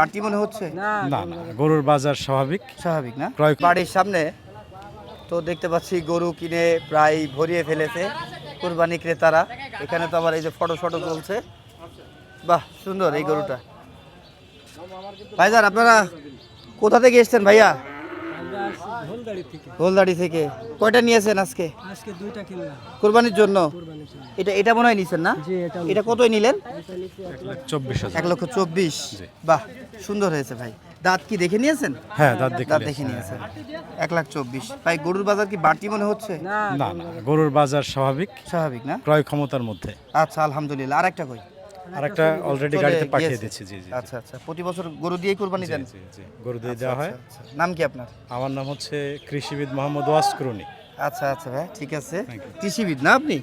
Party মনে হচ্ছে না না, গরুর বাজার স্বাভাবিক স্বাভাবিক না ক্রয় বাড়ির সামনে তো দেখতে পাচ্ছি গরু কিনে প্রায় ভরিয়ে ফেলেছে কুরবানি ক্রেতারা। এখানে তো আবার এই যে ফটো চলছে। বাহ সুন্দর এই গরুটা। ভাইজান আপনারা কোথা থেকে এসেছেন ভাইয়া? গোলদাড়ি থেকে। কয়টা নিয়েছেন আজকে? আজকে দুইটা কিনলাম কুরবানির জন্য। কুরবানির জন্য। এটা মনে হয় নিছেন না? জি, এটা এটা কতই নিলেন? 24,000। 1,24,000। জি। বাহ সুন্দর হয়েছে ভাই। দাঁত কি দেখে নিয়েছেন? হ্যাঁ দাঁত দাঁত দেখে নিয়েছেন। 1,24,000। ভাই গরুর বাজার কি বাড়তি মনে হচ্ছে? না না, গরুর বাজার স্বাভাবিক স্বাভাবিক না? ক্রয় ক্ষমতার মধ্যে। আচ্ছা আলহামদুলিল্লাহ। আরেকটা কই? আর একটা অলরেডি চলে গাড়িতে পাঠিয়ে গিয়েছে। দিচ্ছি। জি জি আচ্ছা আচ্ছা। প্রতি বছর গরু দিয়েই কুরবানি দেন? জি জি গরু দিয়ে দেওয়া হয়। আচ্ছা, আচ্ছা। নাম কি আপনার? আমার নাম হচ্ছে কৃষিবিদ মোহাম্মদ ওয়াসকরুনি। আচ্ছা আচ্ছা ভাই ঠিক আছে। Thank you. কৃষিবিদ না আপনি?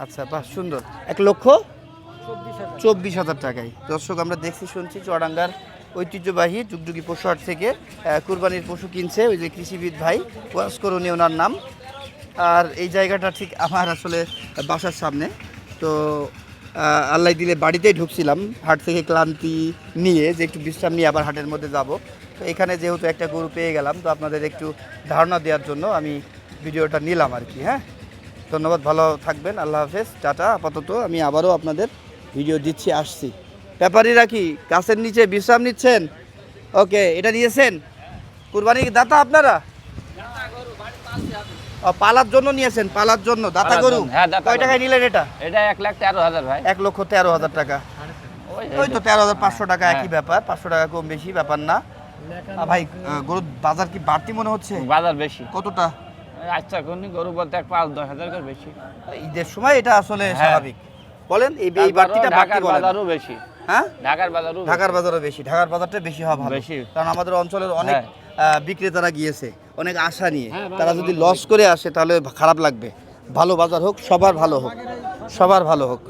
আচ্ছা বাহ সুন্দর। 1,24,000 টাকায়। দর্শক আমরা দেখছি শুনছি চুয়াডাঙ্গার ঐতিহ্যবাহী যুগযুগী পশু হাট থেকে কুরবানির পশু কিনছে ওই যে কৃষিবিদ ভাই ওয়াসকরুনি ওনার নাম। আর এই জায়গাটা ঠিক আমার আসলে বাসার সামনে। তো আল্লাহ দিলে বাড়িতেই ঢুকছিলাম হাট থেকে ক্লান্তি নিয়ে যে একটু বিশ্রাম নিয়ে আবার হাটের মধ্যে যাব। তো এখানে যেহেতু একটা গরু পেয়ে গেলাম তো আপনাদের একটু ধারণা দেওয়ার জন্য আমি ভিডিওটা নিলাম আর কি। হ্যাঁ ধন্যবাদ, ভালো থাকবেন, আল্লাহ হাফেজ, টাটা। আপাতত আমি আবারও আপনাদের ভিডিও দিচ্ছি, আসছি। ব্যাপারীরা কি গাছের নিচে বিশ্রাম নিচ্ছেন? ওকে, এটা নিয়েছেন কুরবানি দাতা আপনারা? পালার জন্য নিয়েছেন? পালার জন্য দাতা গরু? কয় টাকায় নিলেন এটা? এটা 1,13,000 ভাই। 1,13,000 টাকা। ওই তো 13,500 টাকা, একই ব্যাপার। 500 টাকা কম বেশি ব্যাপার না। ভাই গরুর বাজার কি বাড়তি মনে হচ্ছে? বাজার বেশি কতটা? আচ্ছা কোন গরু বলতে 5-10 হাজার করে বেশি। ঈদের সময় এটা আসলে হ্যাঁ। স্বাভাবিক। বলেন এই বাড়তিটা বাড়তি ঢাকার বলেন। বাজারও বেশি। হ্যাঁ ঢাকার বাজারও ঢাকার বাজারও বেশি। ঢাকার বাজারটা বেশি হওয়া ভালো। বেশি। কারণ আমাদের অঞ্চলের অনেক বিক্রেতারা গিয়েছে অনেক আশা নিয়ে। হ্যাঁ, তারা যদি লস করে আসে তাহলে খারাপ লাগবে। ভালো বাজার হোক, সবার ভালো হোক, সবার ভালো হোক।